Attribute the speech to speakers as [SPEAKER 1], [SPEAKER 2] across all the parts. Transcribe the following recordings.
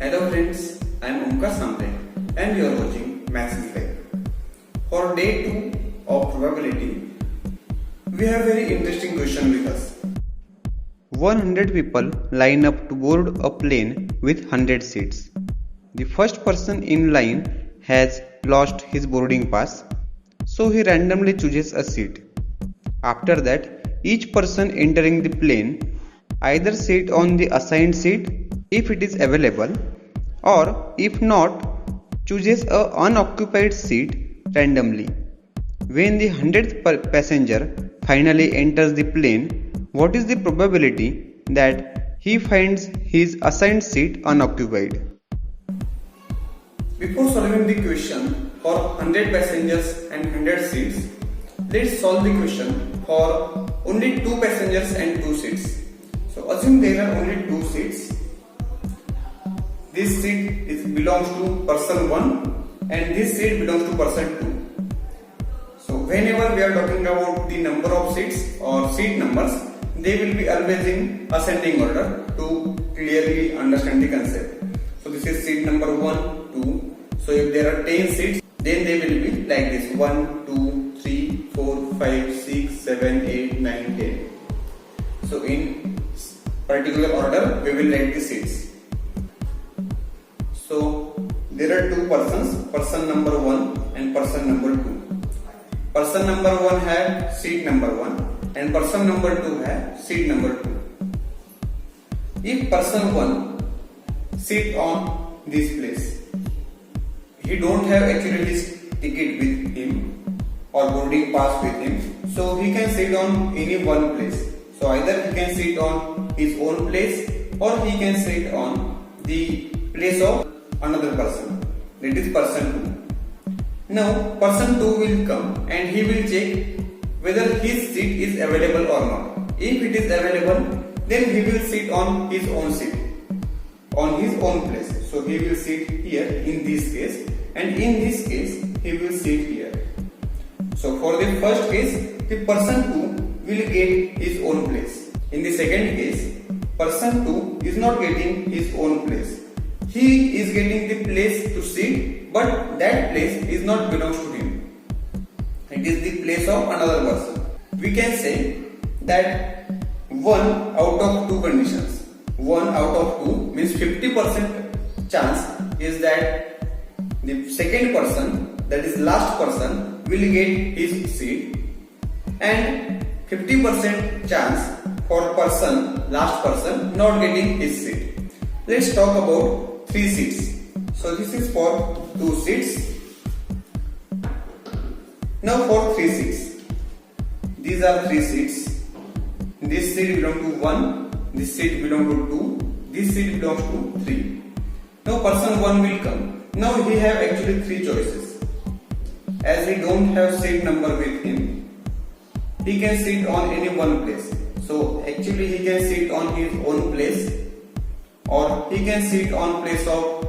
[SPEAKER 1] Hello friends, I am Omkar Samre and you are watching Maths is Life. For day 2 of probability, we have very interesting question with us.
[SPEAKER 2] 100 people line up to board a plane with 100 seats. The first person in line has lost his boarding pass, so he randomly chooses a seat. After that, each person entering the plane either sit on the assigned seat if it is available, or if not, chooses a unoccupied seat randomly. When the 100th passenger finally enters the plane, what is the probability that he finds his assigned seat unoccupied?
[SPEAKER 1] Before solving the question for 100 passengers and 100 seats, let's solve the question for only 2 passengers and 2 seats. So assume there are only 2 seats. This seat belongs to person 1 and this seat belongs to person 2. So whenever we are talking about the number of seats or seat numbers, they will be always in ascending order to clearly understand the concept. So this is seat number 1, 2. So if there are 10 seats, then they will be like this: 1, 2, 3, 4, 5, 6, 7, 8, 9, 10. So in particular order, we will write the seats. So there are 2 persons, person number 1 and person number 2. Person number 1 have seat number 1 and person number 2 have seat number 2. If person 1 sit on this place, he don't have actually his ticket with him or boarding pass with him, so he can sit on any one place. So either he can sit on his own place or he can sit on the place of another person, that is person 2. Now person 2 will come and he will check whether his seat is available or not. If it is available, then he will sit on his own seat, on his own place. So he will sit here in this case, and in this case he will sit here. So for the first case, the person 2 will get his own place. In the second case, person 2 is not getting his own place. He is getting the place to sit, but that place is not belongs to him. It is the place of another person. We can say that 1 out of 2 conditions. 1 out of 2 means 50% chance is that the second person, that is last person, will get his seat, and 50% chance for last person not getting his seat. Let's talk about 3 seats. So this is for 2 seats. Now for 3 seats. These are 3 seats. This seat belongs to 1, this seat belongs to 2, this seat belongs to 3. Now person 1 will come. Now he have actually 3 choices. As he don't have seat number with him, he can sit on any one place. So actually he can sit on his own place, or he can sit on place of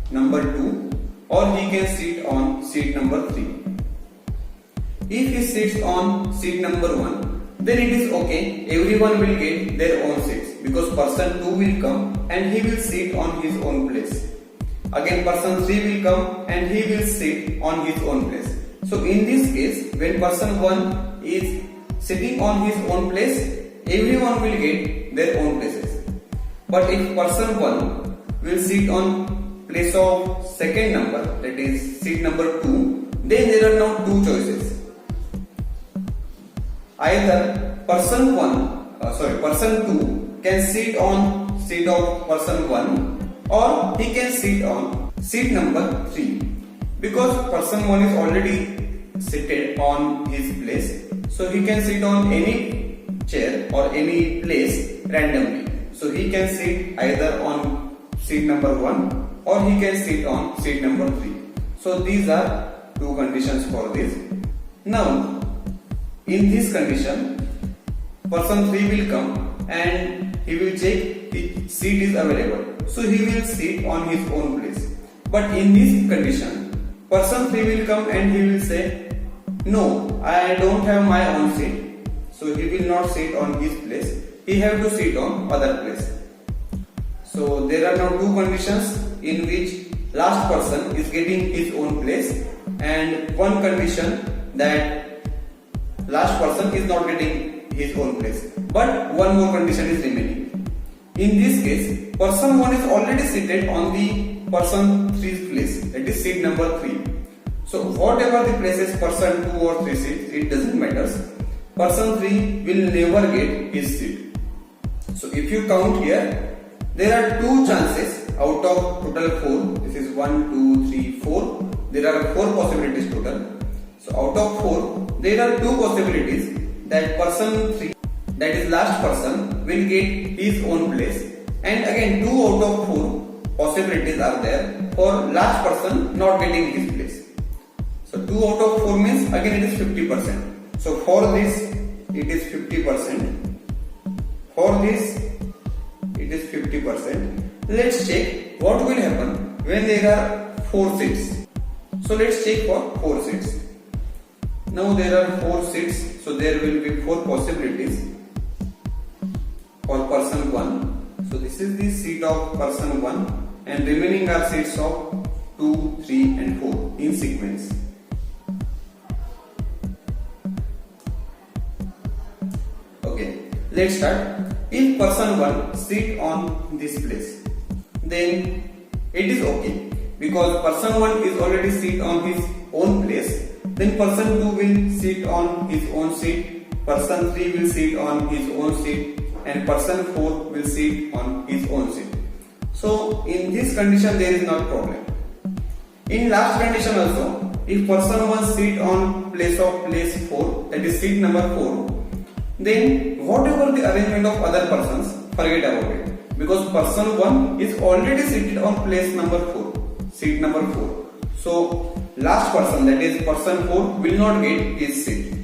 [SPEAKER 1] number 2, or he can sit on seat number 3. If he sits on seat number 1, then it is okay, everyone will get their own seats, because person 2 will come and he will sit on his own place. Again person 3 will come and he will sit on his own place. So in this case, when person 1 is sitting on his own place, everyone will get their own places. But if person 1 will sit on place of second number, that is seat number 2, then there are now 2 choices. Either person 2 can sit on seat of person 1, or he can sit on seat number 3, because person 1 is already seated on his place, so he can sit on any chair or any place randomly. So he can sit either on seat number 1 or he can sit on seat number 3. So these are 2 conditions for this. Now in this condition, person 3 will come and he will check the seat is available. So he will sit on his own place. But in this condition, person 3 will come and he will say, no, I don't have my own seat. So he will not sit on his place. He have to sit on other place. So there are now 2 conditions. in which last person is getting his own place, and one condition that last person is not getting his own place, but one more condition is remaining. In this case, person 1 is already seated on the person 3's place, that is seat number 3. So whatever the places person 2 or 3 sits, it doesn't matter. Person 3 will never get his seat. So if you count here, there are 2 chances out of total 4. This is 1, 2, 3, 4. There are 4 possibilities total. So out of 4, there are 2 possibilities that person 3, that is last person, will get his own place, and again 2 out of 4 possibilities are there for last person not getting his place. So 2 out of 4 means again it is 50%. So for this it is 50%. For this it is 50%. Let's check what will happen when there are 4 seats. So let's check for 4 seats. Now there are 4 seats, so there will be 4 possibilities for person 1. So this is the seat of person 1, and remaining are seats of 2, 3 and 4 in sequence. Okay, let's start. If person 1 sit on this place, then it is okay, because person 1 is already sit on his own place. Then person 2 will sit on his own seat, person 3 will sit on his own seat, and person 4 will sit on his own seat. So in this condition there is no problem. In last condition also, if person 1 sit on place 4, that is seat number 4, then whatever the arrangement of other persons, forget about it, because person 1 is already seated on place number 4, seat number 4. So last person, that is person 4, will not get his seat.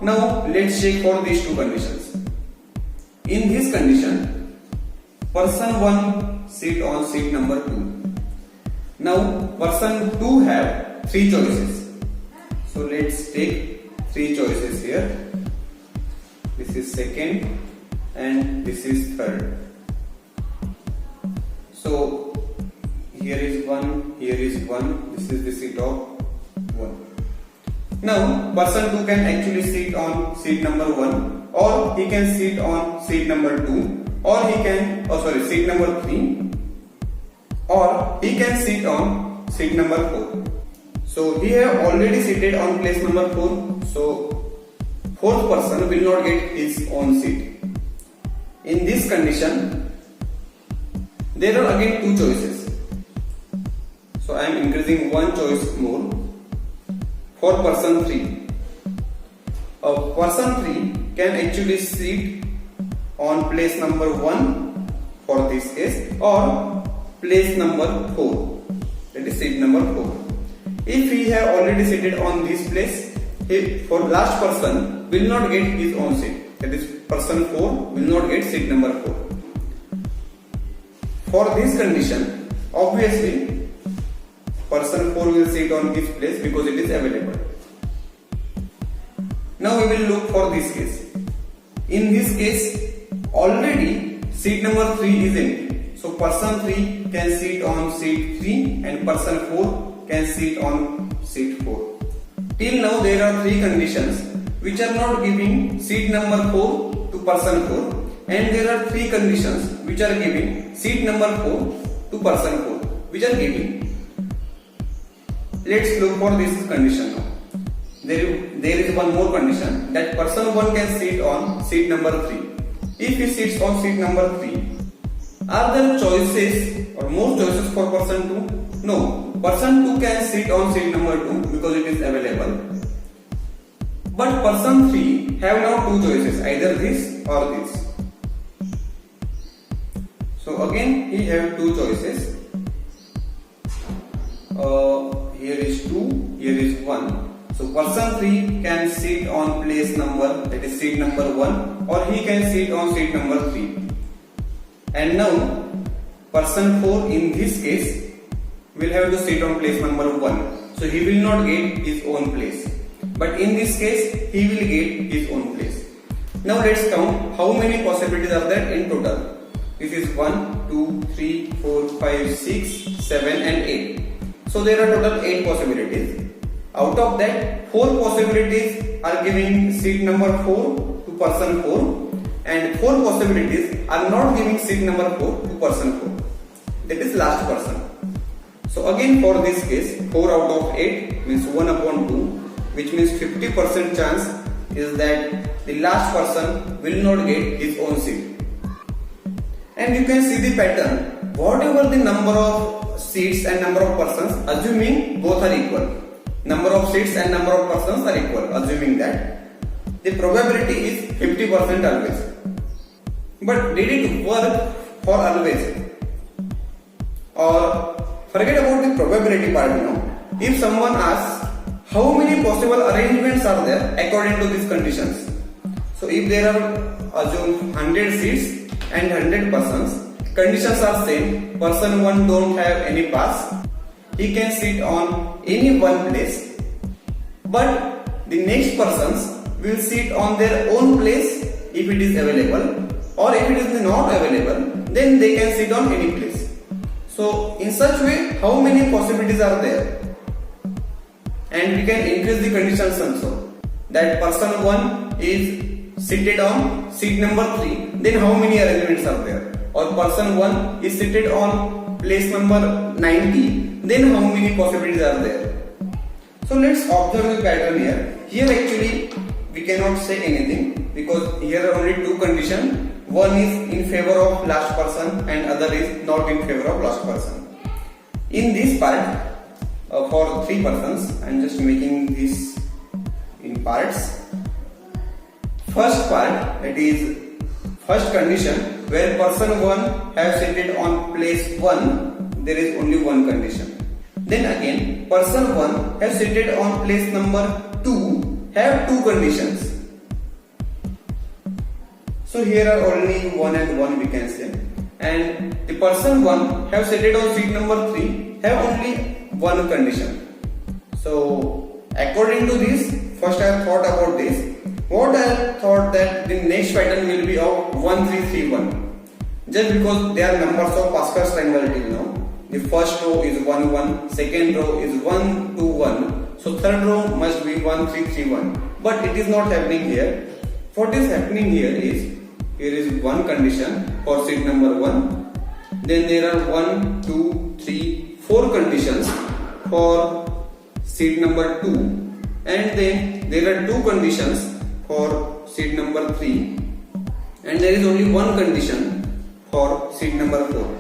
[SPEAKER 1] Now let's check for these 2 conditions. In this condition, person 1 sit on seat number 2. Now person 2 have 3 choices. So let's take 3 choices here. This is second and this is third. So here is 1, here is 1, this is the seat of 1. Now person 2 can actually sit on seat number 1, or he can sit on seat number 2, or he can, seat number 3, or he can sit on seat number 4. So he have already seated on place number 4, so 4th person will not get his own seat. In this condition, there are again 2 choices. So I am increasing 1 choice more. For person 3, person 3 can actually sit on place number 1 for this case, or place number 4, that is seat number 4. If he have already seated on this place, for last person will not get his own seat, that is person 4 will not get seat number 4. For this condition, obviously person 4 will sit on his place because it is available. Now we will look for this case. In this case, already seat number 3 is empty. So person 3 can sit on seat 3 and person 4 can sit on seat 4. Till now there are 3 conditions which are not giving seat number 4 to person 4, and there are 3 conditions which are giving seat number 4 to person 4, which are giving. Let's look for this condition now. There is one more condition, that person 1 can sit on seat number 3. If he sits on seat number 3, are there choices or more choices for person 2? No. Person 2 can sit on seat number 2 because it is available. But person 3 have now 2 choices, either this or this. So again he have 2 choices. Here is 2, here is 1. So person 3 can sit on place number, that is seat number 1, or he can sit on seat number 3. And now person 4 in this case will have to sit on place number 1. So he will not get his own place. But in this case he will get his own place. Now let's count how many possibilities are there in total. This is 1, 2, 3, 4, 5, 6, 7 and 8. So there are total 8 possibilities. Out of that, 4 possibilities are giving seat number 4 to person 4 and 4 possibilities are not giving seat number 4 to person 4. That is last person. So again for this case, 4 out of 8 means 1 upon 2, which means 50% chance is that the last person will not get his own seat. And you can see the pattern. Whatever the number of seats and number of persons, assuming both are equal. Number of seats and number of persons are equal, assuming that. The probability is 50% always. But did it work for always? Or forget about the probability part now. If someone asks how many possible arrangements are there according to these conditions. So if there are assume 100 seats and 100 persons, conditions are same. Person 1 don't have any pass. He can sit on any one place. But the next persons will sit on their own place if it is available, or if it is not available, then they can sit on any place. So in such way, how many possibilities are there? And we can increase the conditions also. That person 1 is seated on seat number 3, then how many arrangements are there? Or person 1 is seated on place number 90, then how many possibilities are there? So let's observe the pattern here. Here actually we cannot say anything because here are only 2 conditions. One is in favor of last person and other is not in favor of last person. In this part, for 3 persons, I am just making this in parts. First part, that is first condition, where person 1 have seated on place 1, there is only one condition. Then again, person 1 have seated on place number 2, have 2 conditions. So here are only 1 and 1 we can say. And the person 1 have seated on seat number 3, have only one condition. So according to this, first I have thought about this. What I have thought that the next pattern will be of 1, 3, 3, 1. Just because they are numbers of Pascal's triangle till now. The first row is 1, 1, second row is 1, 2, 1. So third row must be 1, 3, 3, 1. But it is not happening here. What is happening here is one condition for seat number 1. Then there are 1, 2, 3, 4 conditions for seat number 2. And then there are 2 conditions for seat number 3. And there is only one condition for seat number 4.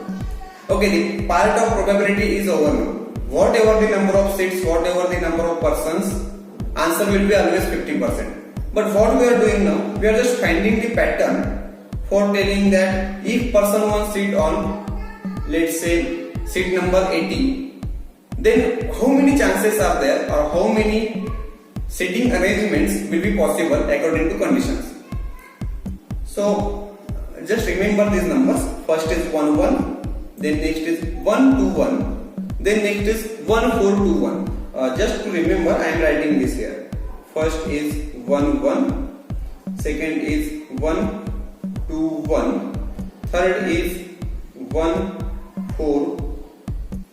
[SPEAKER 1] Okay, the part of probability is over now. Whatever the number of seats, whatever the number of persons, answer will be always 50%. But what we are doing now, we are just finding the pattern for telling that if person 1 sit on, let's say, seat number 80, then how many chances are there or how many sitting arrangements will be possible according to conditions. So just remember these numbers. First is 1, 1. Then next is 1, 2, 1. Then next is 1, 4, 2, 1. Just to remember, I am writing this here. First is 1, 1. Second is 1, 2, 1. Third is 1, 4,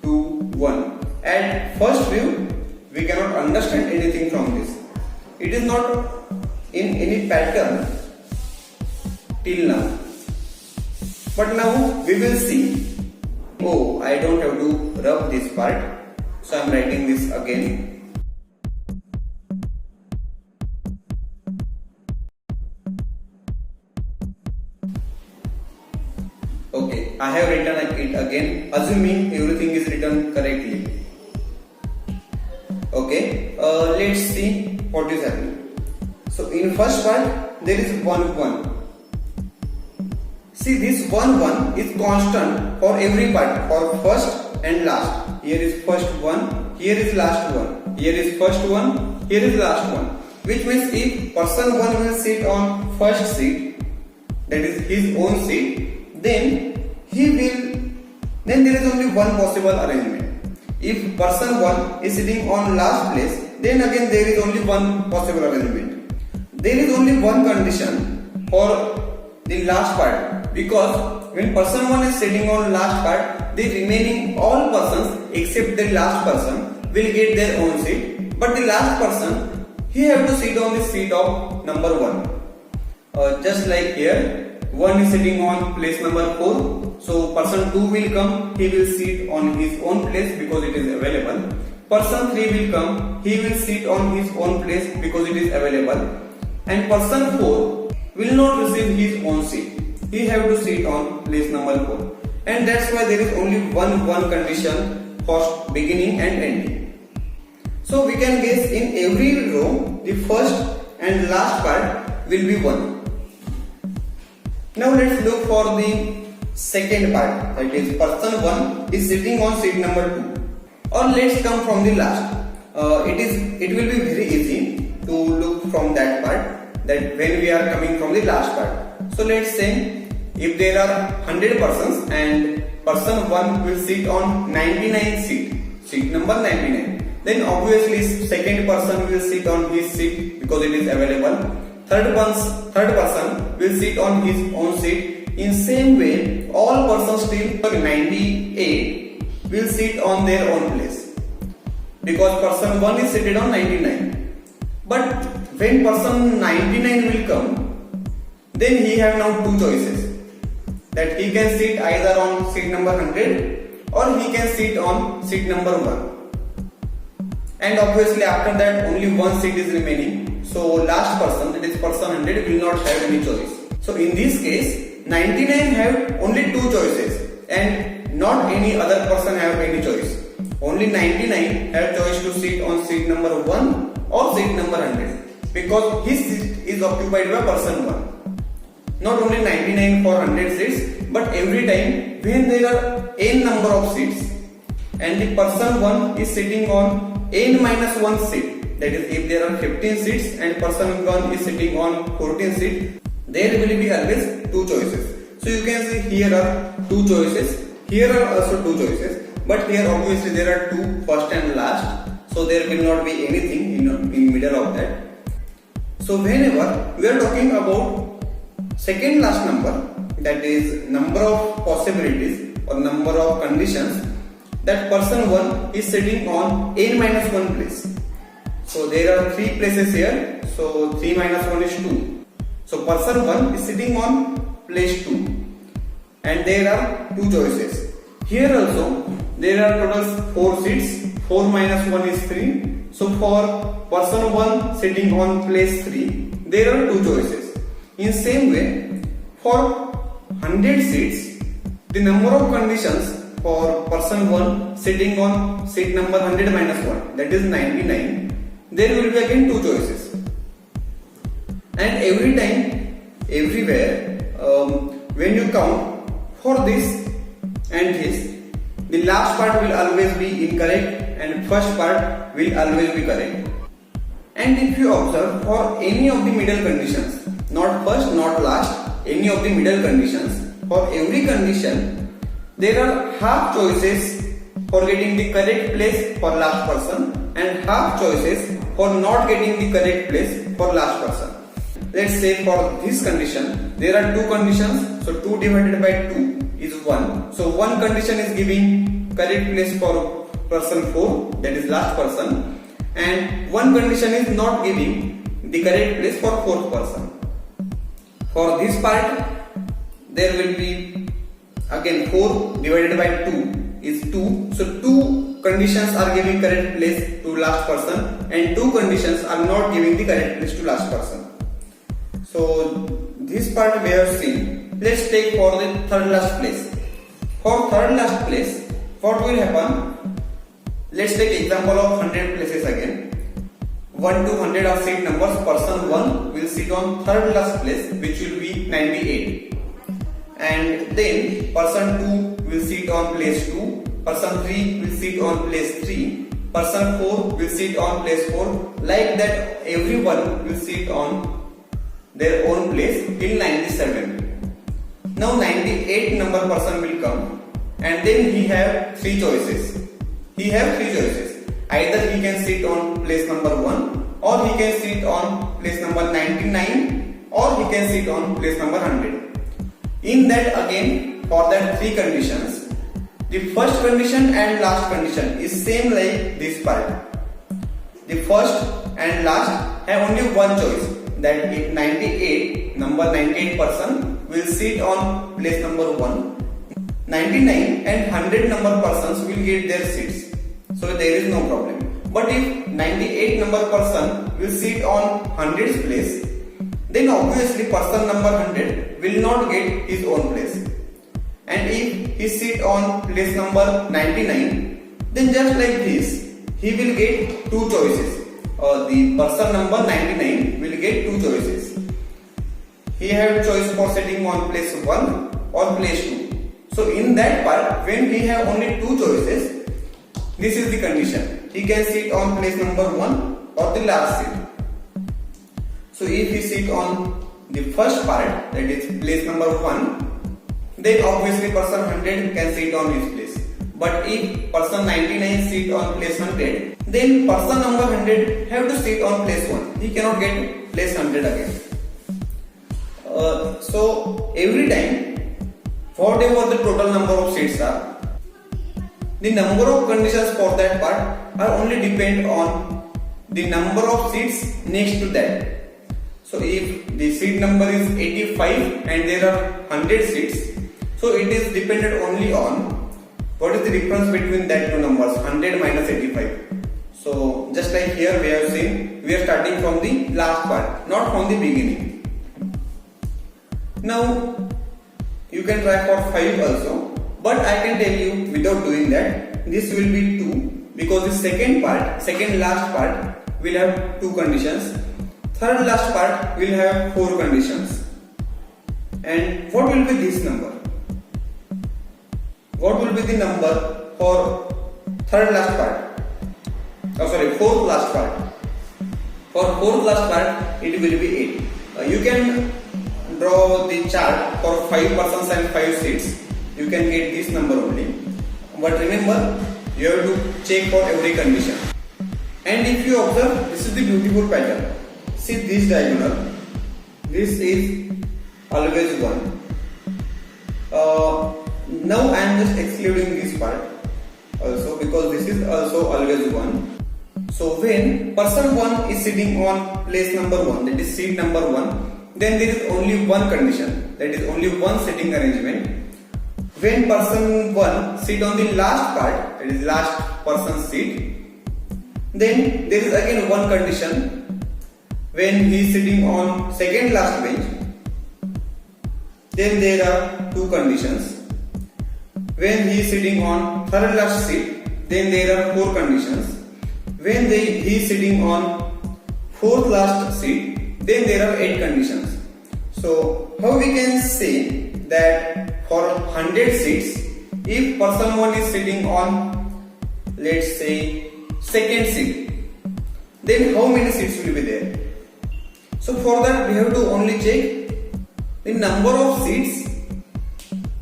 [SPEAKER 1] 2, 1. At first view, we cannot understand anything from this. It is not in any pattern till now. But now we will see. Oh, I don't have to rub this part, so I am writing this again. Okay, I have written it again, assuming everything is written correctly. Okay, let's see what is happening. So in first part, there is 1, 1. See, this 1, 1 is constant for every part, for first and last. Here is first 1, here is last 1, here is first 1, here is last 1. Which means if person 1 will sit on first seat, that is his own seat, then there is only one possible arrangement. If person 1 is sitting on last place, then again there is only one possible arrangement. There is only one condition for the last part, because when person 1 is sitting on last part, the remaining all persons except the last person will get their own seat, but the last person, he have to sit on the seat of number 1. Just like here, 1 is sitting on place number 4, so person 2 will come, he will sit on his own place because it is available. Person 3 will come, he will sit on his own place because it is available. And person 4 will not receive his own seat. He have to sit on place number 4. And that's why there is only one condition for beginning and ending. So we can guess in every row, the first and last part will be 1. Now let's look for the second part, that is person 1 is sitting on seat number 2. Or let's come from the last. It will be very easy to look from that part, that when we are coming from the last part. So let's say if there are 100 persons and person 1 will sit on 99 seat number 99, then obviously second person will sit on his seat because it is available. Third person will sit on his own seat. In same way, all persons till 98 will sit on their own place because person 1 is seated on 99. But when person 99 will come, then he have now two choices, that he can sit either on seat number 100 or he can sit on seat number 1. And obviously after that only one seat is remaining, so last person, that is person 100, will not have any choice. So in this case 99 have only two choices and not any other person have any choice. Only 99 have choice to sit on seat number 1 or seat number 100 because his seat is occupied by person 1. Not only 99 for 100 seats, but every time when there are n number of seats and the person 1 is sitting on n minus 1 seat, that is if there are 15 seats and person 1 is sitting on 14 seats, there will be always two choices. So you can see here are two choices. Here are also two choices, but here obviously there are two, first and last, so there will not be anything in middle of that. So whenever we are talking about second last number, that is number of possibilities or number of conditions, that person 1 is sitting on n minus 1 place. So there are 3 places here, so 3 minus 1 is 2. So person 1 is sitting on place 2. And there are two choices. Here also there are total 4 seats. 4 minus 1 is 3. So for person 1 sitting on place 3, there are two choices. In same way, for 100 seats, the number of conditions for person 1 sitting on seat number 100 minus 1, that is 99, there will be again two choices. And every time, everywhere, when you count for this and this, the last part will always be incorrect and first part will always be correct. And if you observe, for any of the middle conditions, not first, not last, any of the middle conditions, for every condition, there are half choices for getting the correct place for last person and half choices for not getting the correct place for last person. Let's say for this condition, there are two conditions, so 2 divided by 2 is 1. So one condition is giving correct place for person 4, that is last person, and one condition is not giving the correct place for fourth person. For this part, there will be again 4 divided by 2 is 2. So 2 conditions are giving correct place to last person and 2 conditions are not giving the correct place to last person. So this part we have seen. Let's take for the third last place. For third last place, what will happen? Let's take example of 100 places again. 1 to 100 are seat numbers. Person 1 will sit on third last place, which will be 98. And then person 2 will sit on place 2. Person 3 will sit on place 3. Person 4 will sit on place 4. Like that, everyone will sit on their own place till 97. Now 98 number person will come and then he have 3 choices. Either he can sit on place number 1 or he can sit on place number 99 or he can sit on place number 100. In that again for that three conditions, the first condition and last condition is same like this part. The first and last have only one choice, that if 98 person will sit on place number 1, 99 and 100 number persons will get their seats. So there is no problem. But if 98 number person will sit on 100th place, then obviously person number 100 will not get his own place. And if he sit on place number 99, then just like this, he will get two choices. The person number 99 will get two choices. He have choice for sitting on place 1 or place 2. So in that part, when he have only two choices, this is the condition. He can sit on place number 1 or the last seat. So if he sit on the first part, that is place number 1, then obviously person 100 can sit on his place. But if person 99 sit on place 100, then person number 100 have to sit on place 1. He cannot get place 100 again. So every time, whatever the total number of seats are, the number of conditions for that part are only depend on the number of seats next to that. So if the seat number is 85 and there are 100 seats, so it is dependent only on what is the difference between that two numbers, 100 minus 85. So just like here we have seen, we are starting from the last part, not from the beginning. Now you can try for 5 also, but I can tell you without doing that, this will be 2, because the second last part will have 2 conditions, third last part will have 4 conditions. And what will be this number? What will be the number for fourth last part? For fourth last part, it will be 8. You can draw the chart for 5 persons and 5 seats. You can get this number only. But remember, you have to check for every condition. And if you observe, this is the beautiful pattern. See this diagonal. This is always 1. Now I am just excluding this part also, because this is also always 1. So when person 1 is sitting on place number 1, that is seat number 1, then there is only one condition, that is only one sitting arrangement. When person 1 sit on the last part, that is last person's seat, then there is again one condition. When he is sitting on second last bench, then there are 2 conditions. When he is sitting on third last seat, then there are 4 conditions. When he is sitting on fourth last seat, then there are 8 conditions. So how we can say that for 100 seats, if person 1 is sitting on, let's say, second seat, then how many seats will be there? So for that we have to only check the number of seats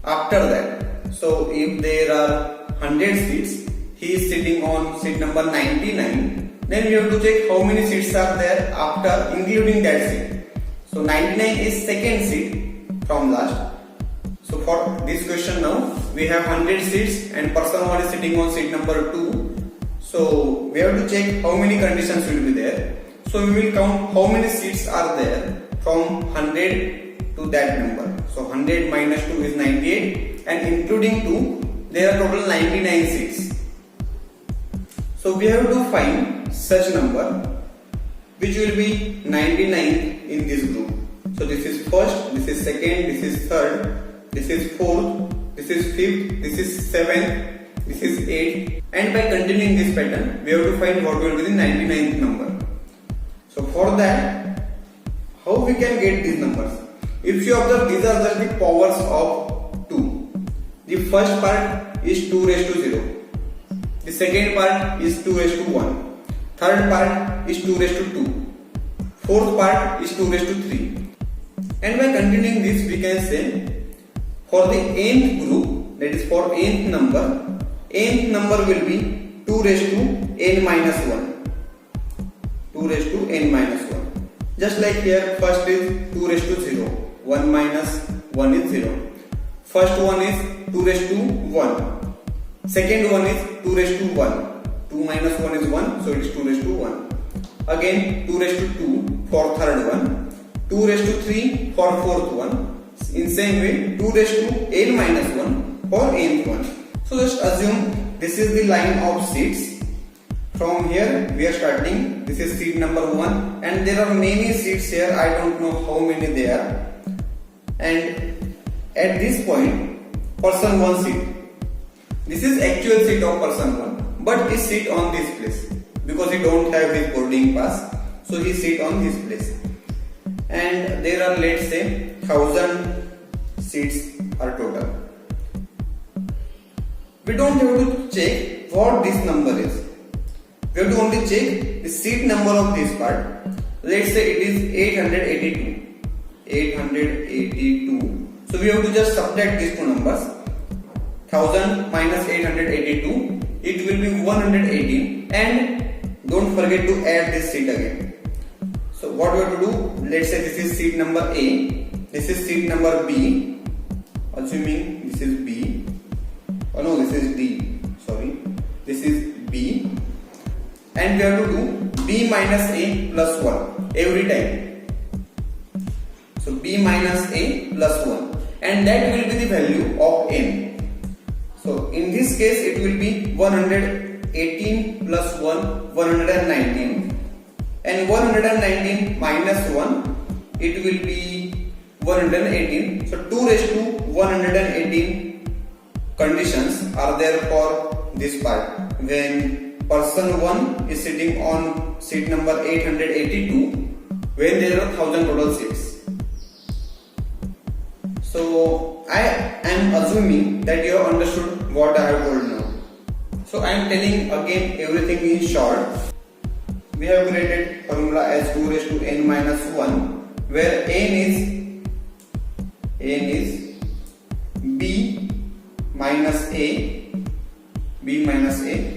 [SPEAKER 1] after that. So if there are 100 seats, he is sitting on seat number 99, then we have to check how many seats are there after including that seat. So 99 is second seat from last. So for this question now, we have 100 seats and person 1 is sitting on seat number 2. So we have to check how many conditions will be there. So we will count how many seats are there from 100 to that number. So 100 minus 2 is 98, and including 2, there are total 99 seats. So we have to find such number which will be 99 in this group. So this is first, this is second, this is third, this is fourth, this is fifth, this is seventh, this is 8, and by continuing this pattern, we have to find what will be the 99th number. So for that, how we can get these numbers? If you observe, these are just the powers of 2. The first part is 2 raised to 0. The second part is 2 raised to 1. Third part is 2 raised to 2. Fourth part is 2 raised to 3. And by continuing this, we can say for the nth group, that is for nth number will be 2 raised to n minus 1. 2 raised to n minus 1. Just like here, first is 2 raised to 0. 1 minus 1 is 0. First one is 2 raised to 1. Second one is 2 raised to 1. 2 minus 1 is 1, so it is 2 raised to 1. Again 2 raised to 2 for third one. 2 raised to 3 for fourth one. In same way 2 raised to n minus 1 for nth one. So just assume this is the line of seeds. From here we are starting. This is seed number 1 and there are many seeds here. I don't know how many there are. And at this point person 1 seed. This is actual seat of person 1, but he sit on this place because he don't have his boarding pass, so he sit on this place. And there are, let's say, 1000 seats are total. We don't have to check what this number is. We have to only check the seat number of this part. Let's say it is 882. 882. So we have to just subtract these two numbers. 1000 minus 882, it will be 118, and don't forget to add this seat again. So what we have to do, let's say this is seat number A, this is seat number B, assuming this is B, oh no, this is D, sorry, this is B, and we have to do B minus A plus 1 every time. So B minus A plus 1, and that will be the value of n. So in this case it will be 118 plus 1, 119, and 119 minus 1, it will be 118. So 2 raised to 118 conditions are there for this part. When person 1 is sitting on seat number 882, when there are 1000 total seats. So I am assuming that you have understood what I have told now. So I am telling again everything in short. We have created formula as 2 raised to n minus 1, where n is b minus a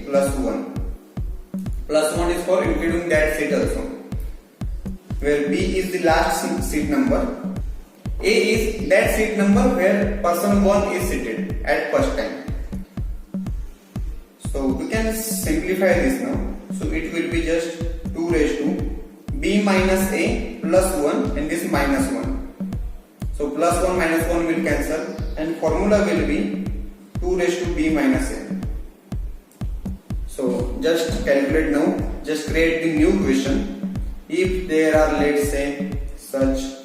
[SPEAKER 1] plus 1. Plus 1 is for including that seat also, where b is the last seat number. A is that seat number where person 1 is seated at first time. So we can simplify this now. So it will be just 2 raised to b minus a plus 1 and this minus 1. So plus 1 minus 1 will cancel and formula will be 2 raised to b minus a. So just calculate now. Just create the new question. If there are, let's say, such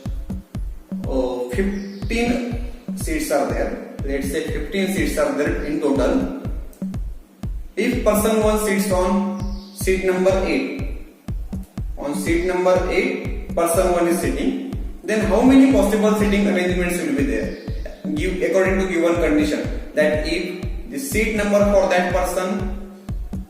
[SPEAKER 1] 15 seats are there. Let's say 15 seats are there in total. If person 1 sits on seat number 8, on seat number 8 person 1 is sitting, then how many possible sitting arrangements will be there? According to given condition, that if the seat number for that person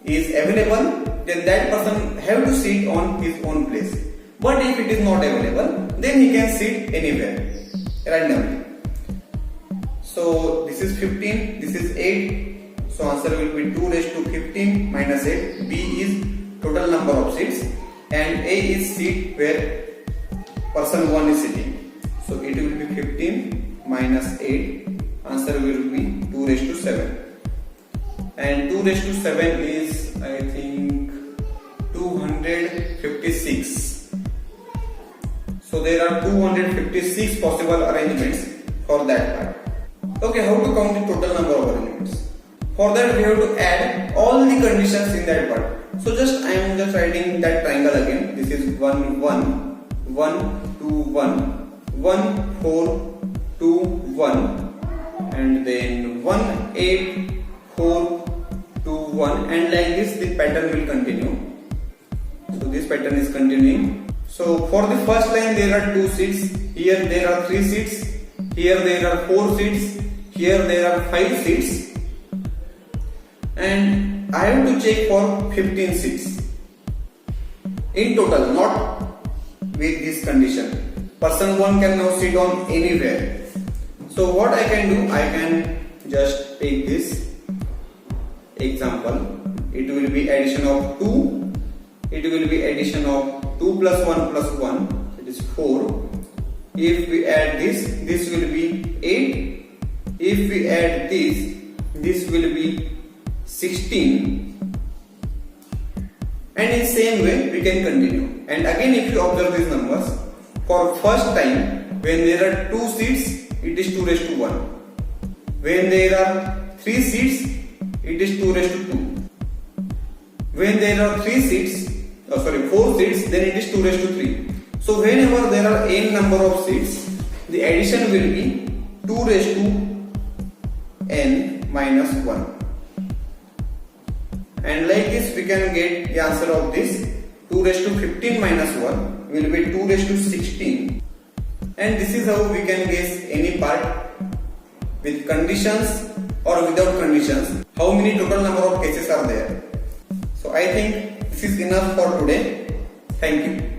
[SPEAKER 1] is available, then that person have to sit on his own place. But if it is not available, then he can sit anywhere randomly. So this is 15, this is 8. So answer will be 2 raised to 15 minus 8. B is total number of seats and A is seat where person 1 is sitting. So it will be 15 minus 8. Answer will be 2 raised to 7. And 2 raised to 7 is, I think, 256. So there are 256 possible arrangements for that part. Okay, how to count the total number of arrangements? For that we have to add all the conditions in that part. So just I am just writing that triangle again. This is 1 1 1 2 1 1 4 2 1 and then 1 8 4 2 1, and like this the pattern will continue. So this pattern is continuing. So for the first line there are 2 seats, here there are 3 seats, here there are 4 seats, here there are 5 seats, and I have to check for 15 seats in total, not with this condition. Person 1 can now sit on anywhere. So what I can do, I can just take this example. It will be addition of 2, it will be addition of 2 plus 1 plus 1, it is 4. If we add this, this will be 8. if we add this will be 16, and in same way we can continue. And again, if you observe these numbers, for first time when there are 2 seats, it is 2 raised to 1. When there are 3 seats, it is 2 raised to 2. When there are 4 seats, then it is 2 raised to 3. So whenever there are n number of seats, the addition will be 2 raised to n minus 1. And like this we can get the answer of this. 2 raised to 15 minus 1 will be 2 raised to 16. And this is how we can guess any part with conditions or without conditions. How many total number of cases are there? So I think this is enough for today. Thank you.